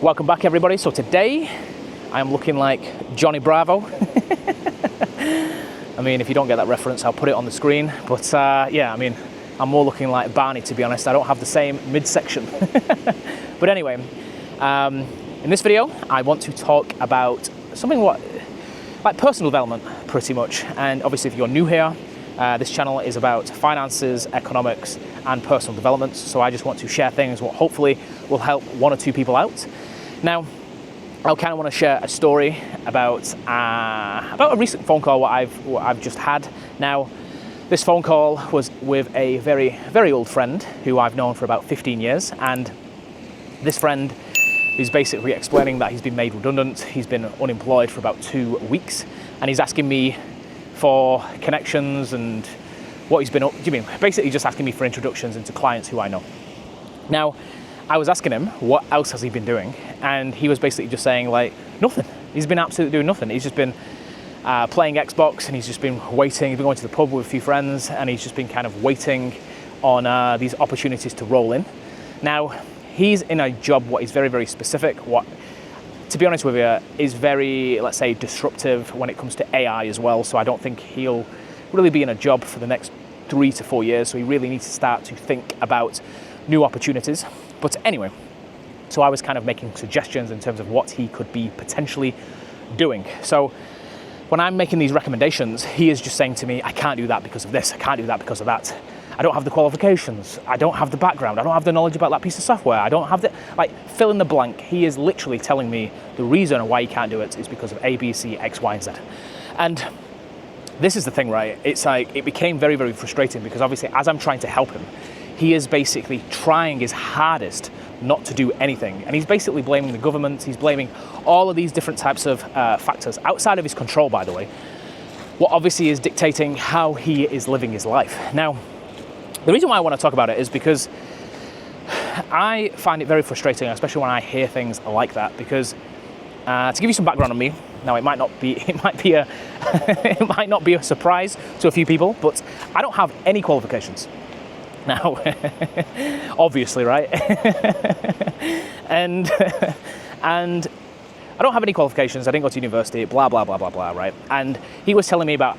Welcome back, everybody. So today I am looking like Johnny Bravo. I mean, if you don't get that reference, I'll put it on the screen. But yeah, I mean, I'm more looking like Barney, to be honest. I don't have the same midsection. But anyway, in this video, I want to talk about something like personal development, pretty much. And obviously, if you're new here, this channel is about finances, economics, and personal development. So I just want to share things what hopefully will help one or two people out. Now, I kind of want to share a story about a recent phone call what I've just had. Now, this phone call was with a very, very old friend who I've known for about 15 years, and this friend is basically explaining that he's been made redundant. He's been unemployed for about 2 weeks, and he's asking me for connections and what he's been up. Basically just asking me for introductions into clients who I know. Now, I was asking him what else has he been doing, and he was basically just saying like nothing. He's been absolutely doing nothing. He's just been playing Xbox, and he's just been waiting. He's been going to the pub with a few friends, and he's just been kind of waiting on these opportunities to roll in. Now, he's in a job what is very, very specific. What, to be honest with you, is very, let's say, disruptive when it comes to AI as well. So I don't think he'll really be in a job for the next 3 to 4 years. So he really needs to start to think about new opportunities. But anyway, so I was kind of making suggestions in terms of what he could be potentially doing. So when I'm making these recommendations, he is just saying to me, I can't do that because of this, I can't do that because of that. I don't have the qualifications, I don't have the background, I don't have the knowledge about that piece of software, I don't have the, like, fill in the blank. He is literally telling me the reason why he can't do it is because of A, B, C, X, Y, and Z. And this is the thing, right? It's like, it became very, very frustrating because obviously as I'm trying to help him, he is basically trying his hardest not to do anything. And he's basically blaming the government, he's blaming all of these different types of factors outside of his control, by the way, what obviously is dictating how he is living his life. Now, the reason why I want to talk about it is because I find it very frustrating, especially when I hear things like that, because to give you some background on me, now it might not be it might not be a surprise to a few people, but I don't have any qualifications. Now, obviously, right? and I don't have any qualifications. I didn't go to university, blah, blah, blah, blah, blah, right? And he was telling me about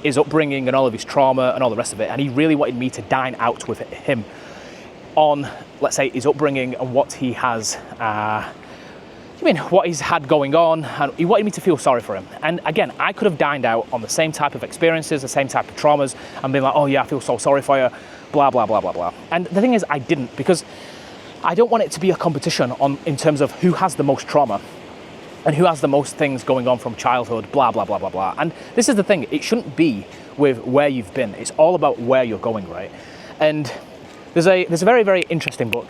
his upbringing and all of his trauma and all the rest of it. And he really wanted me to dine out with him on, let's say, his upbringing and what he has, what he's had going on. And he wanted me to feel sorry for him. And again, I could have dined out on the same type of experiences, the same type of traumas, and been like, oh yeah, I feel so sorry for you, blah, blah, blah, blah, blah. And the thing is, I didn't, because I don't want it to be a competition in terms of who has the most trauma and who has the most things going on from childhood, blah, blah, blah, blah, blah. And this is the thing, it shouldn't be with where you've been. It's all about where you're going, right? And there's a very, very interesting book.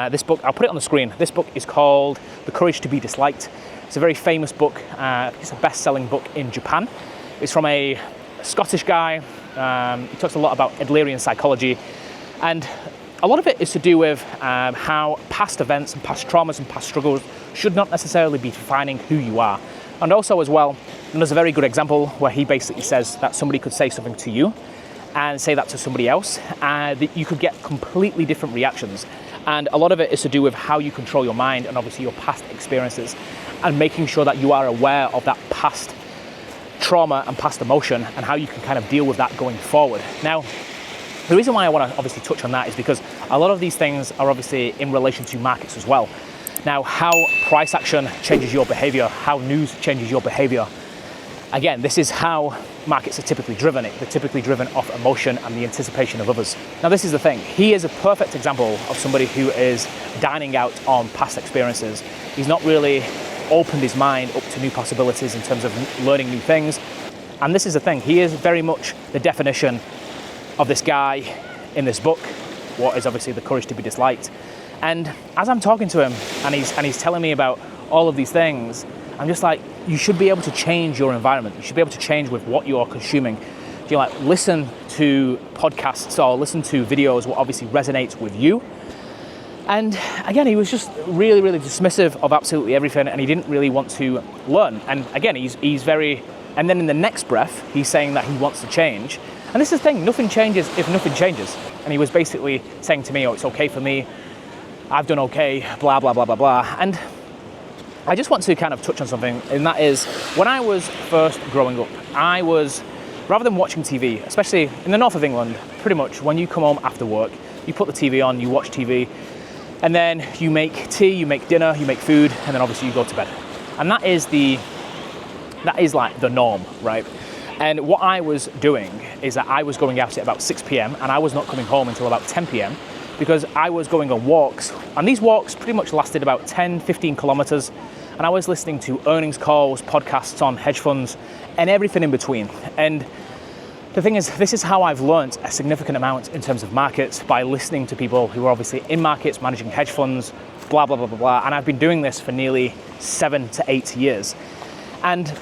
This book, I'll put it on the screen. This book is called The Courage to be Disliked. It's a very famous book. It's a best-selling book in Japan. It's from a Scottish guy. He talks a lot about Adlerian psychology. And a lot of it is to do with how past events and past traumas and past struggles should not necessarily be defining who you are. And also as well, and there's a very good example where he basically says that somebody could say something to you and say that to somebody else, that you could get completely different reactions. And a lot of it is to do with how you control your mind and obviously your past experiences, and making sure that you are aware of that past trauma and past emotion and how you can kind of deal with that going forward. Now, the reason why I want to obviously touch on that is because a lot of these things are obviously in relation to markets as well. Now, how price action changes your behavior, how news changes your behavior. Again, this is how markets are typically driven. They're typically driven off emotion and the anticipation of others. Now, this is the thing. He is a perfect example of somebody who is dining out on past experiences. He's not really opened his mind up to new possibilities in terms of learning new things. And this is the thing. He is very much the definition of this guy in this book, what is obviously The Courage to be Disliked. And as I'm talking to him and he's telling me about all of these things, I'm just like, you should be able to change your environment. You should be able to change with what you're consuming. You like listen to podcasts or listen to videos what obviously resonates with you. And again, he was just really, really dismissive of absolutely everything, and he didn't really want to learn. And again, he's very, and then in the next breath, he's saying that he wants to change. And this is the thing, nothing changes if nothing changes. And he was basically saying to me, oh, it's okay for me, I've done okay, blah, blah, blah, blah, blah. And I just want to kind of touch on something, and that is when I was first growing up, rather than watching TV, especially in the north of England, pretty much when you come home after work, you put the TV on, you watch TV, and then you make tea, you make dinner, you make food, and then obviously you go to bed. And that is like the norm, right? And what I was doing is that I was going out at about 6 p.m. and I was not coming home until about 10 p.m. because I was going on walks. And these walks pretty much lasted about 10, 15 kilometers. And I was listening to earnings calls, podcasts on hedge funds, and everything in between. And the thing is, this is how I've learned a significant amount in terms of markets, by listening to people who are obviously in markets, managing hedge funds, blah, blah, blah, blah, blah. And I've been doing this for nearly 7 to 8 years. And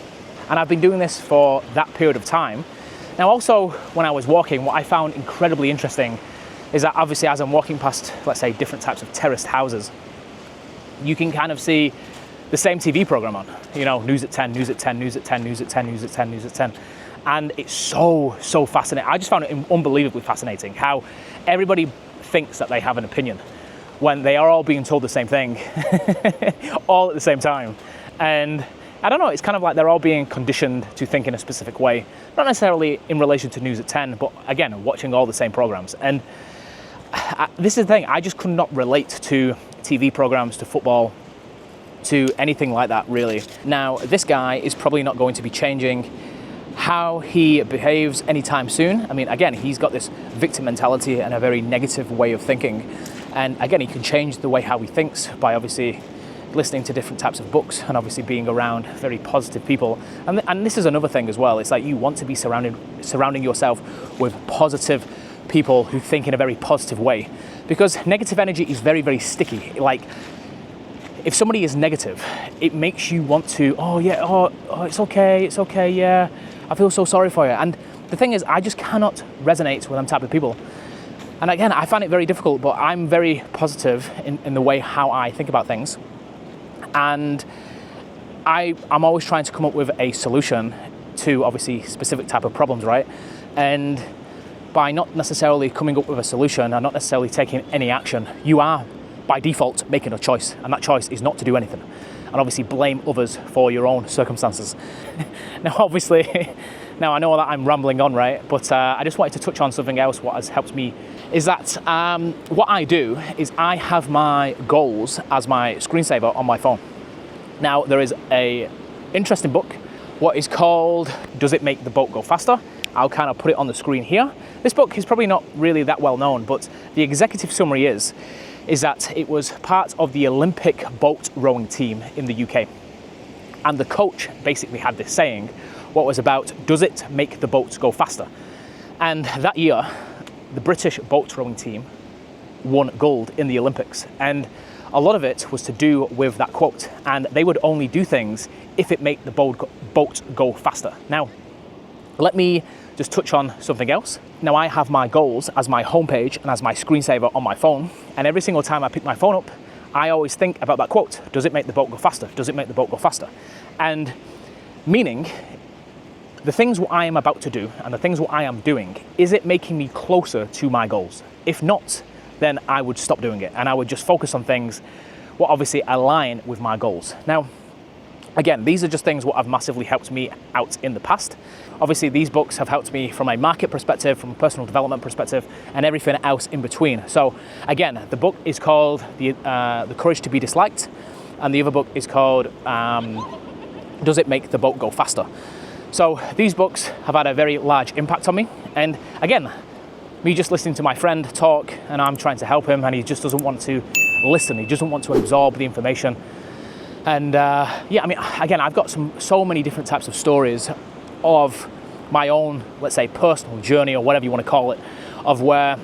I've been doing this for that period of time. Now, also, when I was walking, what I found incredibly interesting is that obviously as I'm walking past, let's say, different types of terraced houses, you can kind of see the same TV program on, news at 10, news at 10, news at 10, news at 10, news at 10, news at 10. And it's so fascinating. I just found it unbelievably fascinating how everybody thinks that they have an opinion when they are all being told the same thing all at the same time. And I don't know, it's kind of like they're all being conditioned to think in a specific way, not necessarily in relation to news at 10, but again, watching all the same programs. And this is the thing, I just could not relate to TV programs, to football, to anything like that, really. Now, this guy is probably not going to be changing how he behaves anytime soon. I mean, again, he's got this victim mentality and a very negative way of thinking. And again, he can change the way how he thinks by obviously listening to different types of books and obviously being around very positive people. And this is another thing as well. It's like you want to be surrounding yourself with positive people who think in a very positive way, because negative energy is very, very sticky. Like, if somebody is negative, it makes you want to, it's okay, yeah, I feel so sorry for you. And the thing is, I just cannot resonate with them type of people. And again, I find it very difficult, but I'm very positive in the way how I think about things. And I'm always trying to come up with a solution to obviously specific type of problems, right? And by not necessarily coming up with a solution and not necessarily taking any action, you are by default making a choice, and that choice is not to do anything, and obviously blame others for your own circumstances. Now, obviously, now I know that I'm rambling on, right? But I just wanted to touch on something else. What has helped me is that what I do is I have my goals as my screensaver on my phone. Now, there is a interesting book, what is called Does It Make the Boat Go Faster? I'll kind of put it on the screen here. This book is probably not really that well known, but the executive summary is that it was part of the Olympic boat rowing team in the UK. And the coach basically had this saying, what was about, does it make the boats go faster? And that year, the British boat rowing team won gold in the Olympics. And a lot of it was to do with that quote. And they would only do things if it made the boat go faster. Now, let me just touch on something else. Now, I have my goals as my homepage and as my screensaver on my phone. And every single time I pick my phone up, I always think about that quote. Does it make the boat go faster? Does it make the boat go faster? And meaning, the things what I am about to do and the things what I am doing, is it making me closer to my goals? If not, then I would stop doing it and I would just focus on things what obviously align with my goals. Now, again, these are just things what have massively helped me out in the past. Obviously, these books have helped me from a market perspective, from a personal development perspective, and everything else in between. So again, the book is called The Courage to Be Disliked, and the other book is called Does It Make the Boat Go Faster? So these books have had a very large impact on me. And again, me just listening to my friend talk, and I'm trying to help him, and he just doesn't want to listen. He doesn't want to absorb the information. And yeah, I mean, again, I've got so many different types of stories of my own, let's say, personal journey or whatever you want to call it, of where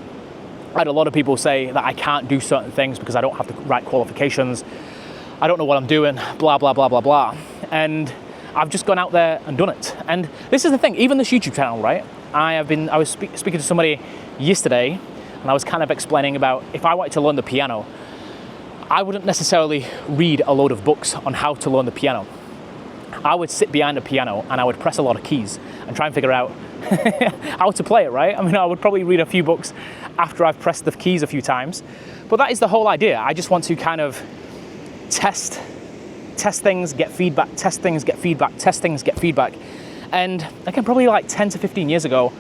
I had a lot of people say that I can't do certain things because I don't have the right qualifications. I don't know what I'm doing, blah, blah, blah, blah, blah. And I've just gone out there and done it. And this is the thing, even this YouTube channel, right? I was speaking to somebody yesterday, and I was kind of explaining about if I wanted to learn the piano, I wouldn't necessarily read a load of books on how to learn the piano. I would sit behind a piano and I would press a lot of keys and try and figure out how to play it, right? I mean, I would probably read a few books after I've pressed the keys a few times, but that is the whole idea. I just want to kind of test test things, get feedback, test things, get feedback, test things, get feedback. And again, probably like 10 to 15 years ago,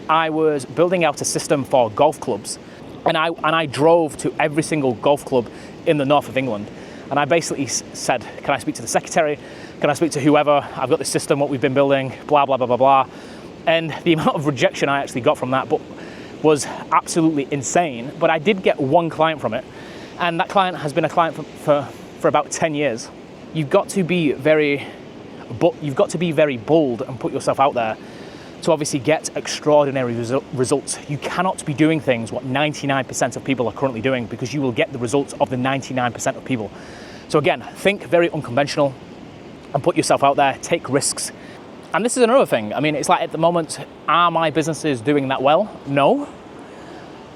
I was building out a system for golf clubs, and I drove to every single golf club in the north of England, and I basically said, can I speak to the secretary? Can I speak to whoever? I've got this system, what we've been building, blah, blah, blah, blah, blah. And the amount of rejection I actually got from that was absolutely insane, but I did get one client from it, and that client has been a client for about 10 years. You've got to be very bold and put yourself out there to obviously get extraordinary results. You cannot be doing things what 99% of people are currently doing, because you will get the results of the 99% of people. So again, think very unconventional and put yourself out there, take risks. And this is another thing. I mean, it's like at the moment, are my businesses doing that well? No.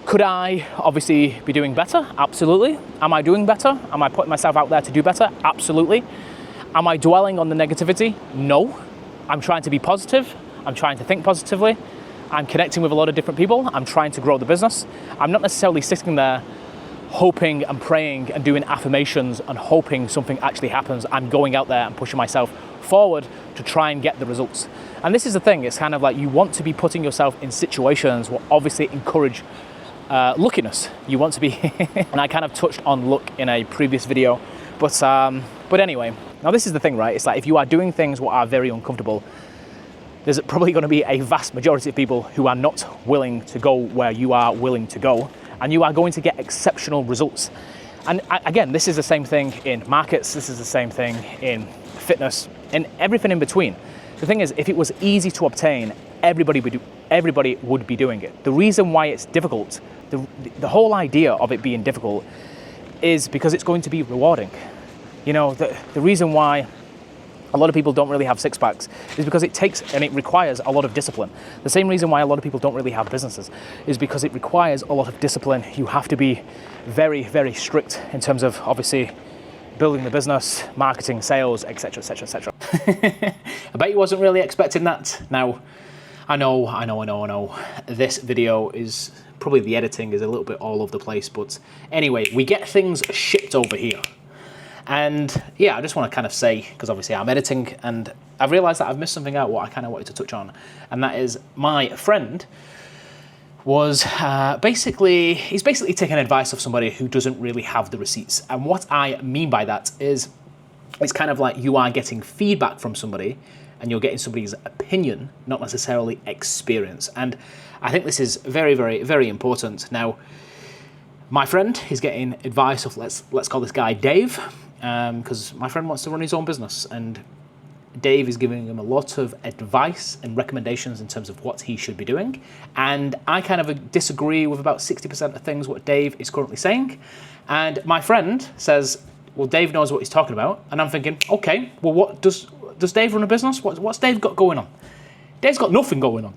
Could I obviously be doing better? Absolutely. Am I doing better? Am I putting myself out there to do better? Absolutely. Am I dwelling on the negativity? No. I'm trying to be positive. I'm trying to think positively. I'm connecting with a lot of different people. I'm trying to grow the business. I'm not necessarily sitting there hoping and praying and doing affirmations and hoping something actually happens. I'm going out there and pushing myself forward to try and get the results. And this is the thing, it's kind of like you want to be putting yourself in situations that obviously encourage luckiness. You want to be, and I kind of touched on luck in a previous video, but anyway, now this is the thing, right? It's like if you are doing things that are very uncomfortable, there's probably going to be a vast majority of people who are not willing to go where you are willing to go, and you are going to get exceptional results. And again, this is the same thing in markets, this is the same thing in fitness, and everything in between. The thing is, if it was easy to obtain, everybody would be doing it. The reason why it's difficult, the whole idea of it being difficult is because it's going to be rewarding. You know, the reason why a lot of people don't really have six packs is because it takes and it requires a lot of discipline. The same reason why a lot of people don't really have businesses is because it requires a lot of discipline. You have to be very, very strict in terms of obviously building the business, marketing, sales, etc., etc., etc. I bet you wasn't really expecting that. Now, I know. This video is probably, the editing is a little bit all over the place, but anyway, we get things shipped over here. And yeah, I just want to kind of say, because obviously I'm editing and I've realized that I've missed something out what I kind of wanted to touch on. And that is my friend was he's basically taking advice of somebody who doesn't really have the receipts. And what I mean by that is it's kind of like you are getting feedback from somebody and you're getting somebody's opinion, not necessarily experience. And I think this is very, very, very important. Now, my friend is getting advice of, let's call this guy Dave, because my friend wants to run his own business, and Dave is giving him a lot of advice and recommendations in terms of what he should be doing. And I kind of disagree with about 60% of things what Dave is currently saying. And my friend says, well, Dave knows what he's talking about. And I'm thinking, okay, well, what does Dave run a business? What's Dave got going on? Dave's got nothing going on.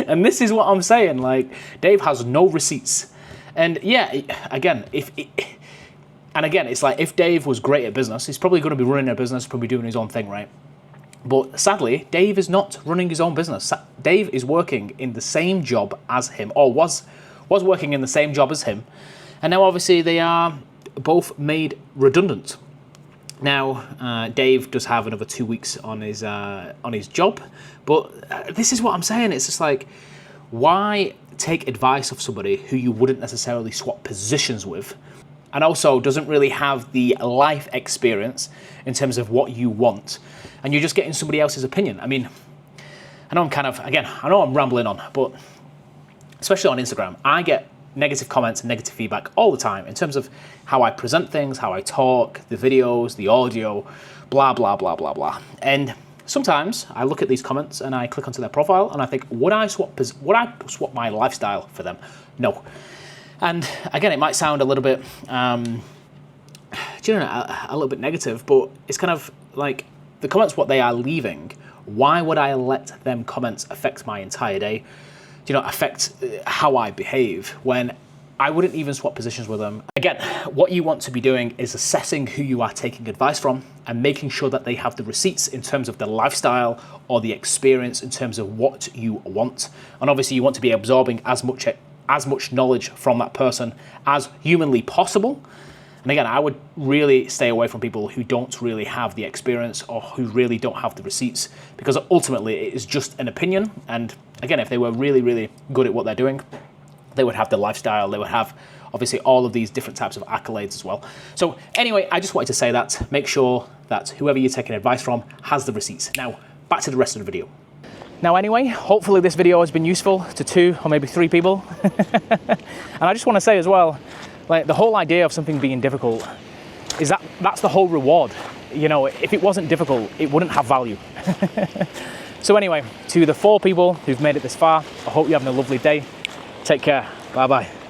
And this is what I'm saying, like, Dave has no receipts. And yeah, again, it's like if Dave was great at business, he's probably going to be running a business, probably doing his own thing, right? But sadly, Dave is not running his own business. Dave is working in the same job as him, or was working in the same job as him. And now obviously they are both made redundant. Now, Dave does have another 2 weeks on his job, but this is what I'm saying. It's just like, why take advice of somebody who you wouldn't necessarily swap positions with, and also doesn't really have the life experience in terms of what you want, and you're just getting somebody else's opinion? I mean, I know I'm rambling on, but especially on Instagram, I get negative comments and negative feedback all the time in terms of how I present things, how I talk, the videos, the audio, blah, blah, blah, blah, blah. And sometimes I look at these comments and I click onto their profile and I think, would I swap my lifestyle for them? No. And again, it might sound a little bit, a little bit negative, but it's kind of like the comments, what they are leaving, why would I let them comments affect my entire day? Affect how I behave when I wouldn't even swap positions with them. Again, what you want to be doing is assessing who you are taking advice from and making sure that they have the receipts in terms of the lifestyle or the experience in terms of what you want. And obviously you want to be absorbing as much knowledge from that person as humanly possible. And again, I would really stay away from people who don't really have the experience or who really don't have the receipts, because ultimately it is just an opinion. And again, if they were really, really good at what they're doing, they would have the lifestyle, they would have obviously all of these different types of accolades as well. So anyway, I just wanted to say that, make sure that whoever you're taking advice from has the receipts. Now, back to the rest of the video. Now anyway, hopefully this video has been useful to 2 or maybe 3 people. And I just want to say as well, like, the whole idea of something being difficult is that's the whole reward. You know, if it wasn't difficult, it wouldn't have value. So anyway, to the 4 people who've made it this far, I hope you're having a lovely day. Take care. Bye-bye.